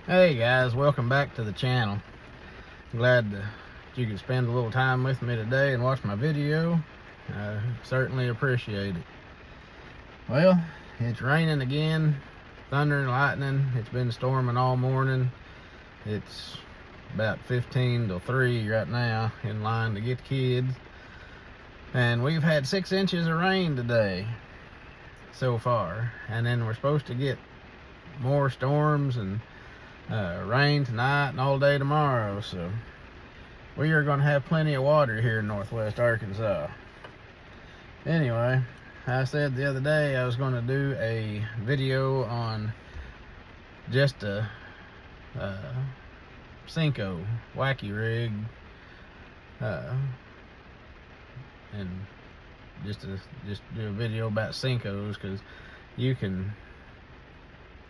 Hey guys, welcome back to the channel. Glad that you could spend a little time with me today and watch my video. I certainly appreciate it. Well, it's raining again, thunder and lightning. It's been storming all morning. It's about 15 till 3 right now, in line to get the kids. And we've had 6 inches of rain today so far. And then we're supposed to get more storms and rain tonight and all day tomorrow, so we are going to have plenty of water here in northwest Arkansas. Anyway, I said the other day I was going to do a video on just a Senko wacky rig, and just do a video about Senkos, because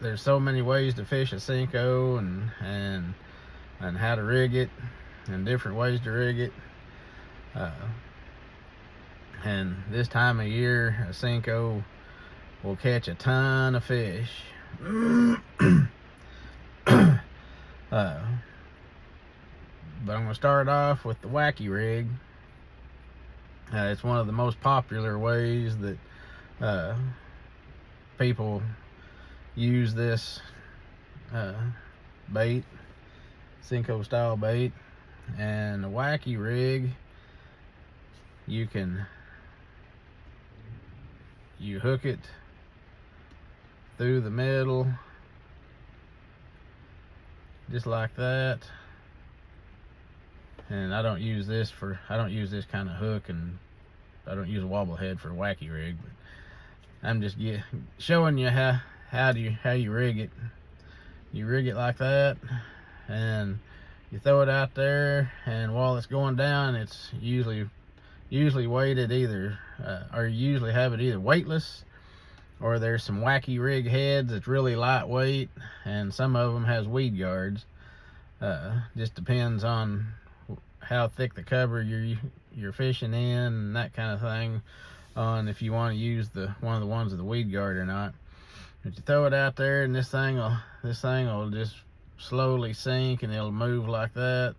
there's so many ways to fish a Senko, and how to rig it, and different ways to rig it. And this time of year, a Senko will catch a ton of fish. But I'm going to start off with the wacky rig. It's one of the most popular ways that people use this bait, Senko style bait. And a wacky rig, you hook it through the middle just like that. And I don't use this kind of hook, and I don't use a wobble head for a wacky rig, but I'm just showing you how you rig it. You rig it like that, and you throw it out there, and while it's going down, it's usually weighted either, or you usually have it either weightless, or there's some wacky rig heads that's really lightweight, and some of them has weed guards. Just depends on how thick the cover you're fishing in, and that kind of thing, on if you want to use one of the ones with the weed guard or not. But you throw it out there, and this thing will just slowly sink, and it'll move like that,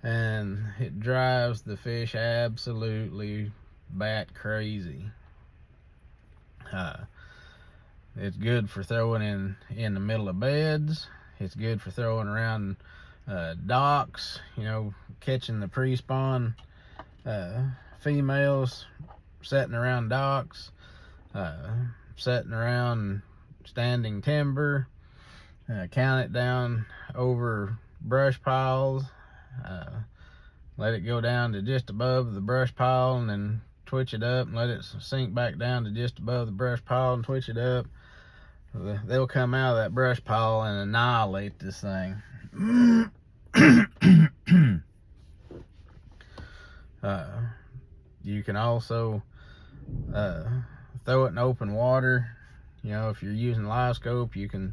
and it drives the fish absolutely bat crazy. It's good for throwing in the middle of beds. It's good for throwing around docks, catching the pre-spawn females setting around docks, setting around standing timber. Count it down over brush piles. Let it go down to just above the brush pile, and then twitch it up and let it sink back down to just above the brush pile and twitch it up. They'll come out of that brush pile and annihilate this thing. You can also throw it in open water. If you're using live scope, you can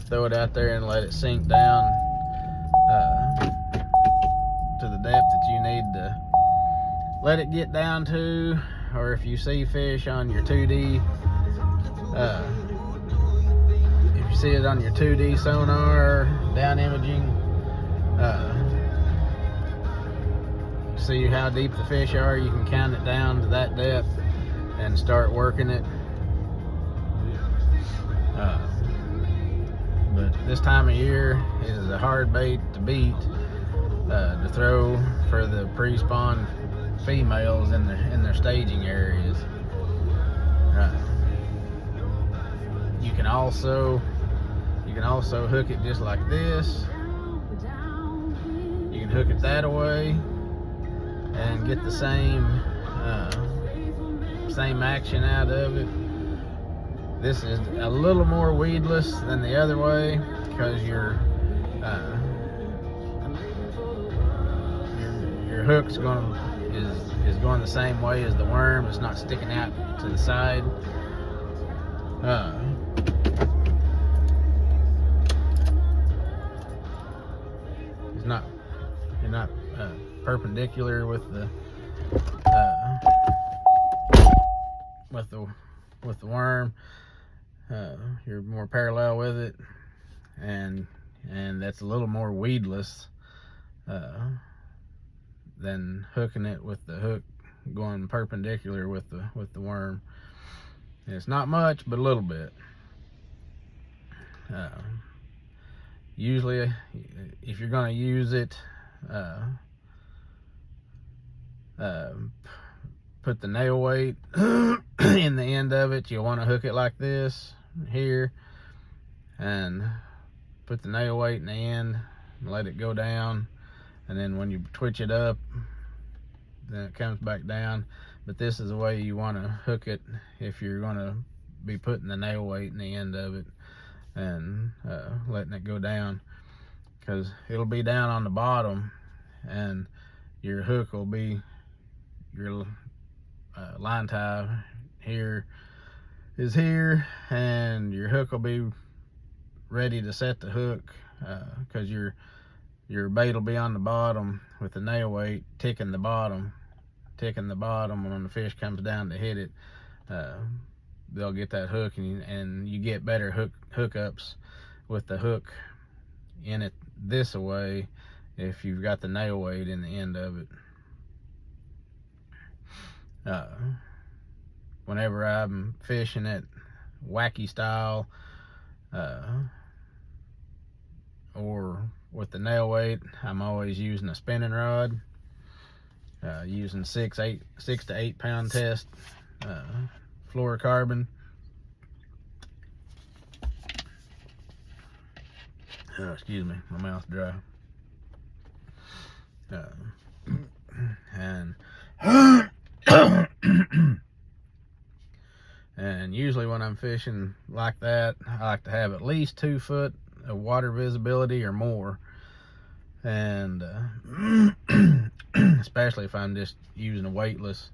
throw it out there and let it sink down to the depth that you need to let it get down to. Or if you see fish on your 2D, if you see it on your 2D sonar down imaging, see how deep the fish are, you can count it down to that depth and start working it. But this time of year, it is a hard bait to beat, to throw for the pre-spawn females in their staging areas. You can also hook it just like this. You can hook it that way and get the same action out of it. This is a little more weedless than the other way, because your hook's is going the same way as the worm. It's not sticking out to the side. You're not perpendicular with the worm. You're more parallel with it, and that's a little more weedless than hooking it with the hook going perpendicular with the worm. And it's not much, but a little bit. Usually, if you're going to use it, put the nail weight in the end of it. You'll want to hook it like this here, and put the nail weight in the end and let it go down, and then when you twitch it up, then it comes back down. But this is the way you want to hook it if you're going to be putting the nail weight in the end of it and letting it go down, because it'll be down on the bottom and your hook will be, your line tie here is here, and your hook will be ready to set the hook, because your bait will be on the bottom with the nail weight ticking the bottom, and when the fish comes down to hit it, they'll get that hook, and you get better hookups with the hook in it this way if you've got the nail weight in the end of it. Whenever I'm fishing it wacky style, or with the nail weight, I'm always using a spinning rod, using 6 to 8 pound test fluorocarbon. Excuse me, my mouth's dry. And and usually when I'm fishing like that, I like to have at least 2 foot of water visibility or more, and especially if I'm just using a weightless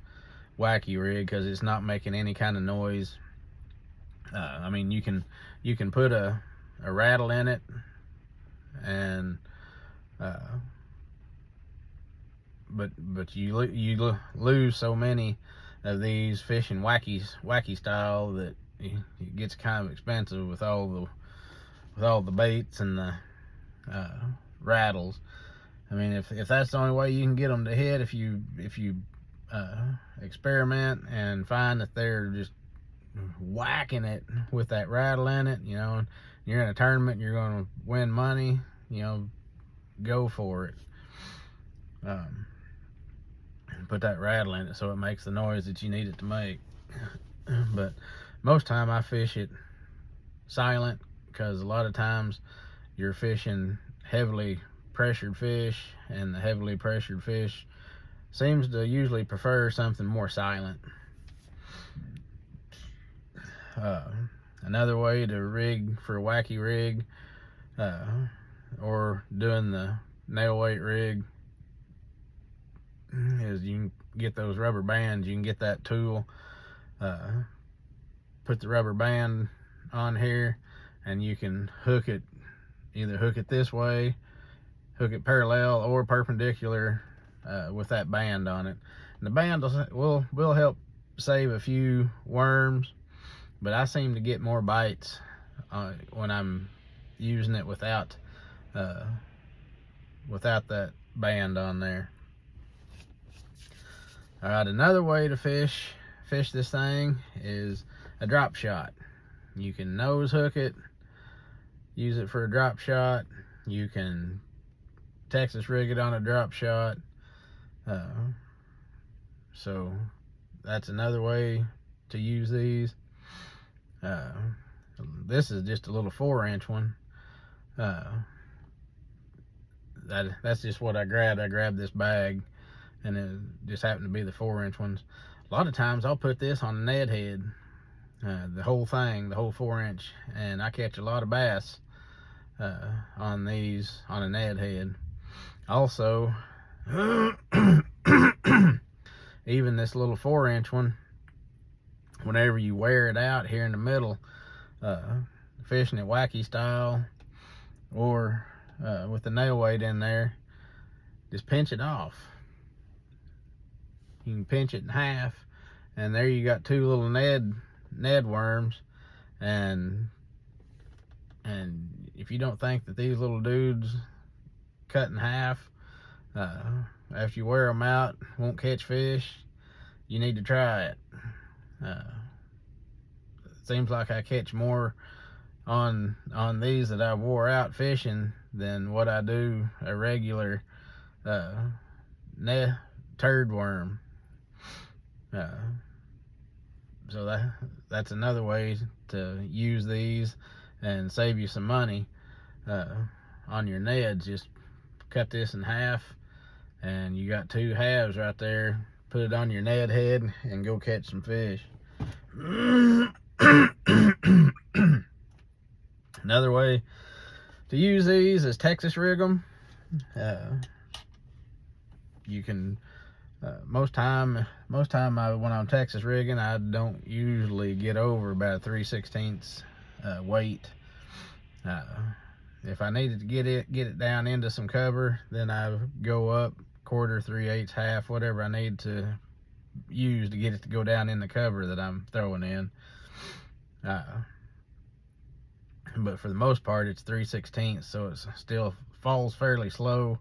wacky rig, because it's not making any kind of noise. I mean, you can put a rattle in it, and but you lose so many of these fishing wacky style that it gets kind of expensive with all the baits and the rattles. I mean, if that's the only way you can get them to hit, if you experiment and find that they're just whacking it with that rattle in it, you know, you're in a tournament, you're going to win money, you know, go for it. Put that rattle in it so it makes the noise that you need it to make. But most time I fish it silent, because a lot of times you're fishing heavily pressured fish, and the heavily pressured fish seems to usually prefer something more silent. Another way to rig for a wacky rig, or doing the nail weight rig, is you can get those rubber bands. You can get that tool, put the rubber band on here, and you can hook it, either hook it this way, hook it parallel or perpendicular, with that band on it. And the band will help save a few worms, but I seem to get more bites when I'm using it without that band on there. All right, another way to fish this thing is a drop shot. You can nose hook it, use it for a drop shot. You can Texas rig it on a drop shot. So that's another way to use these. This is just a little 4-inch one. That's just what I grabbed. I grabbed this bag, and it just happened to be the 4-inch ones. A lot of times I'll put this on a Ned head, the whole thing, the whole 4-inch, and I catch a lot of bass on these on a Ned head. Also, even this little 4-inch one, whenever you wear it out here in the middle, fishing it wacky style or with the nail weight in there, just pinch it off. You can pinch it in half, and there you got 2 little Ned worms, and if you don't think that these little dudes cut in half after you wear them out won't catch fish, you need to try it. It seems like I catch more on these that I wore out fishing than what I do a regular turd worm. So that's another way to use these and save you some money on your nets. Just cut this in half and you got 2 halves right there. Put it on your Ned head and go catch some fish. Another way to use these is Texas rig them. You can most time when I'm Texas rigging, I don't usually get over about 3/16 weight. If I needed to get it down into some cover, then I go up 1/4, 3/8, half, whatever I need to use to get it to go down in the cover that I'm throwing in. But for the most part, it's 3/16, so it still falls fairly slow,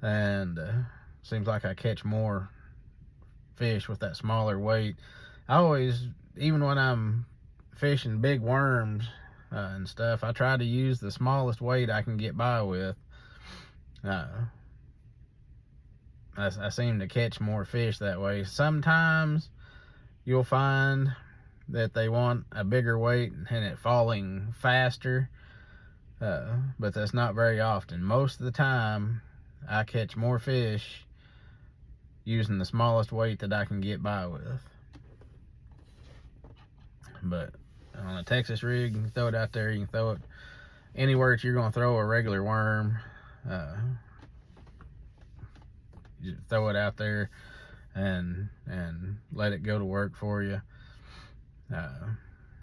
and seems like I catch more fish with that smaller weight. I always, even when I'm fishing big worms and stuff, I try to use the smallest weight I can get by with. I seem to catch more fish that way. Sometimes you'll find that they want a bigger weight and it falling faster, but that's not very often. Most of the time I catch more fish using the smallest weight that I can get by with. But on a Texas rig, you can throw it out there, you can throw it anywhere that you're going to throw a regular worm. You throw it out there and let it go to work for you.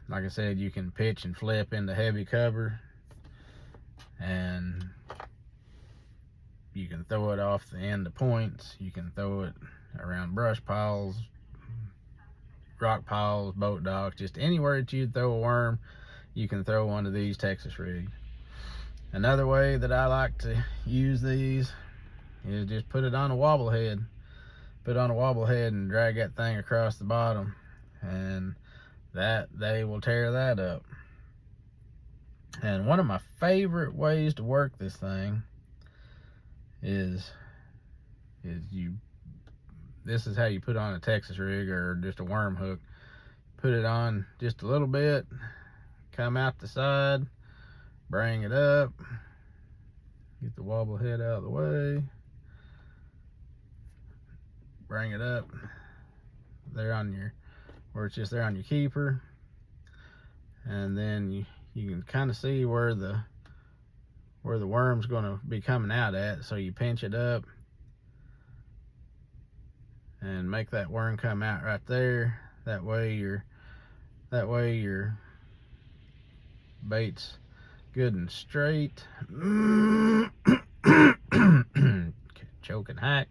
Like I said, you can pitch and flip into heavy cover, and you can throw it off the end of points. You can throw it around brush piles, rock piles, boat docks, just anywhere that you'd throw a worm, you can throw one of these Texas rigs. Another way that I like to use these is just put it on a wobble head. Put it on a wobble head and drag that thing across the bottom, and they will tear that up. And one of my favorite ways to work this thing is this is how you put on a Texas rig or just a worm hook. Put it on just a little bit, come out the side, bring it up, get the wobble head out of the way, bring it up there on your, where it's just there on your keeper, and then you can kind of see where the worm's going to be coming out at. So you pinch it up and make that worm come out right there. That way your bait's good and straight. Choking hack.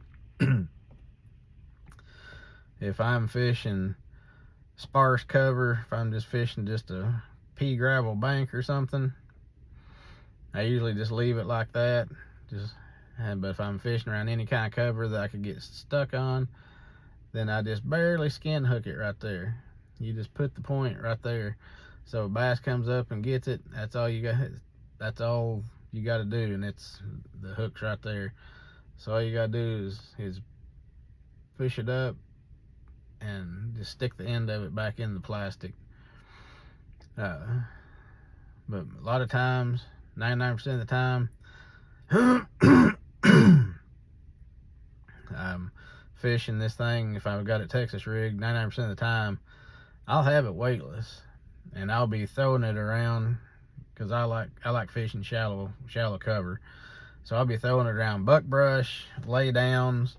If I'm fishing sparse cover, if I'm just fishing just a pea gravel bank or something, I usually just leave it like that. But if I'm fishing around any kind of cover that I could get stuck on, then I just barely skin hook it right there. You just put the point right there. So a bass comes up and gets it, that's all you got. That's all you got to do, and it's the hook's right there. So all you got to do is push it up and just stick the end of it back in the plastic. But a lot of times, 99% of the time, I'm fishing this thing. If I've got a Texas rig, 99% of the time, I'll have it weightless, and I'll be throwing it around because I like fishing shallow cover. So I'll be throwing it around buckbrush, lay downs,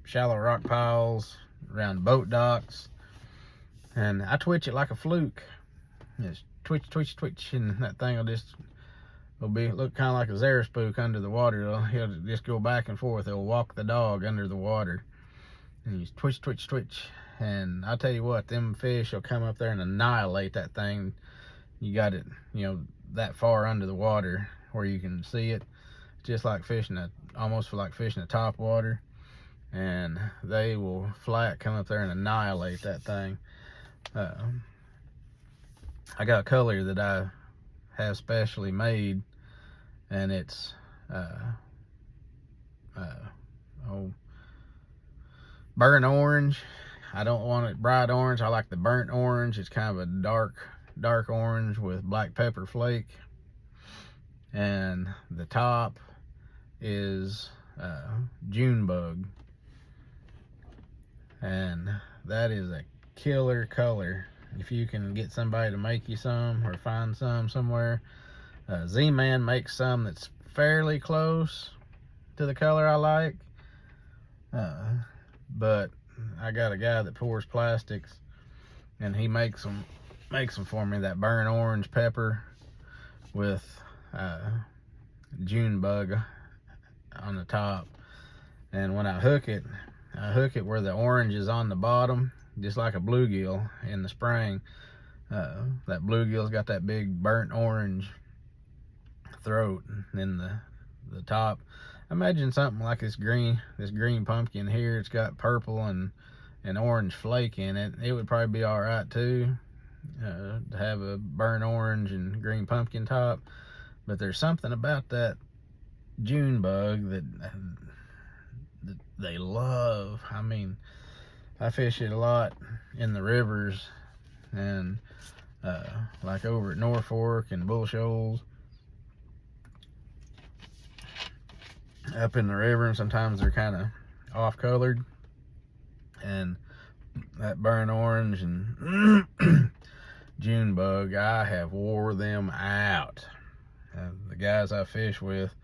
shallow rock piles, around boat docks, and I twitch it like a fluke. Just twitch, and that thing will look kind of like a Zerspook under the water. He'll just go back and forth. He'll walk the dog under the water, and you twitch, and I'll tell you what, them fish will come up there and annihilate that thing. you got it, that far under the water where you can see it. Just like fishing almost like fishing the top water. And they will flat come up there and annihilate that thing. I got a color that I have specially made, and it's burnt orange. I don't want it bright orange. I like the burnt orange. It's kind of a dark orange with black pepper flake. And the top is June bug. And that is a killer color. If you can get somebody to make you some or find some somewhere. Z-Man makes some that's fairly close to the color I like. But I got a guy that pours plastics, and he makes them for me, that burnt orange pepper with June bug on the top. And when I hook it where the orange is on the bottom, just like a bluegill in the spring. That bluegill's got that big burnt orange throat, and then the top. Imagine something like this green pumpkin here. It's got purple and orange flake in it. It would probably be all right too, to have a burnt orange and green pumpkin top. But there's something about that June bug that they love. I mean, I fish it a lot in the rivers, and like over at North Fork and Bull Shoals, up in the river, and sometimes they're kind of off colored, and that burnt orange and June bug, I have wore them out. The guys I fish with,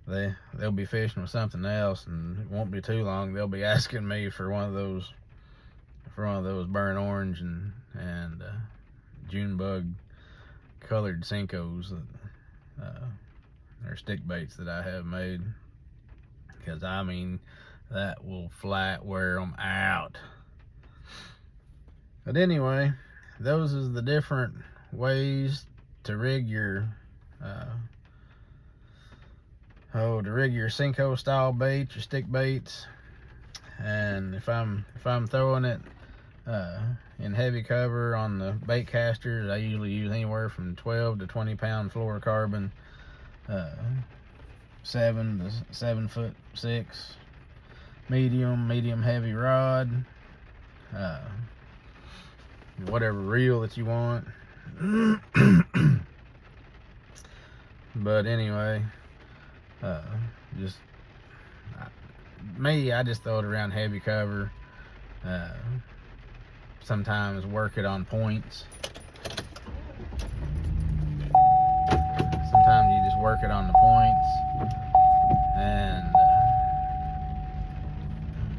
they'll be fishing with something else, and it won't be too long they'll be asking me for one of those burnt orange and June bug colored Senkos, or stick baits that I have made, because I mean that will flat wear them out. But anyway, those is the different ways to rig your Senko style bait, your stick baits. And if I'm throwing it in heavy cover on the bait casters, I usually use anywhere from 12 to 20 pound fluorocarbon 7 to 7'6" medium heavy rod, whatever reel that you want. But anyway, I just throw it around heavy cover. Sometimes work it on points. Sometimes you just work it on the points. And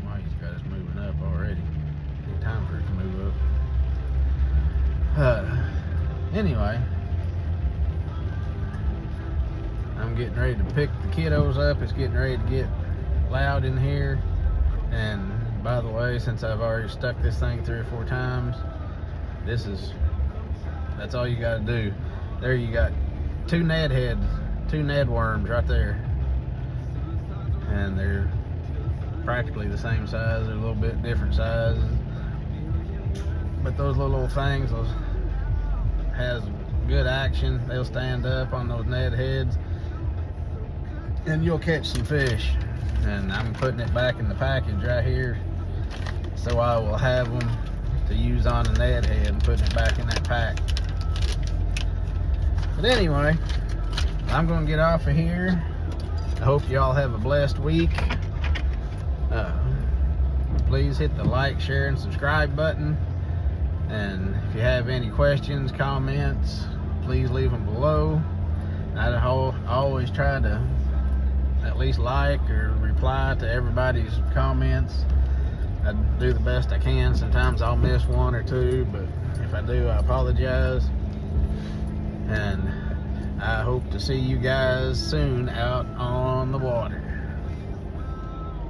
why he's got us moving up already? It's time for it to move up. Anyway, I'm getting ready to pick the kiddos up. It's getting ready to get loud in here. And by the way, since I've already stuck this thing 3 or 4 times, that's all you got to do. There you got 2 Ned heads, 2 Ned worms right there. And they're practically the same size. They're a little bit different sizes. But those little things has good action. They'll stand up on those Ned heads, and you'll catch some fish. And I'm putting it back in the package right here, so I will have them to use on a Ned head and put it back in that pack. But anyway, I'm going to get off of here. I hope you all have a blessed week. Please hit the like, share, and subscribe button. And if you have any questions, comments, please leave them below. I always try to at least like or reply to everybody's comments. I do the best I can. Sometimes I'll miss 1 or 2, but if I do, I apologize. And I hope to see you guys soon out on the water.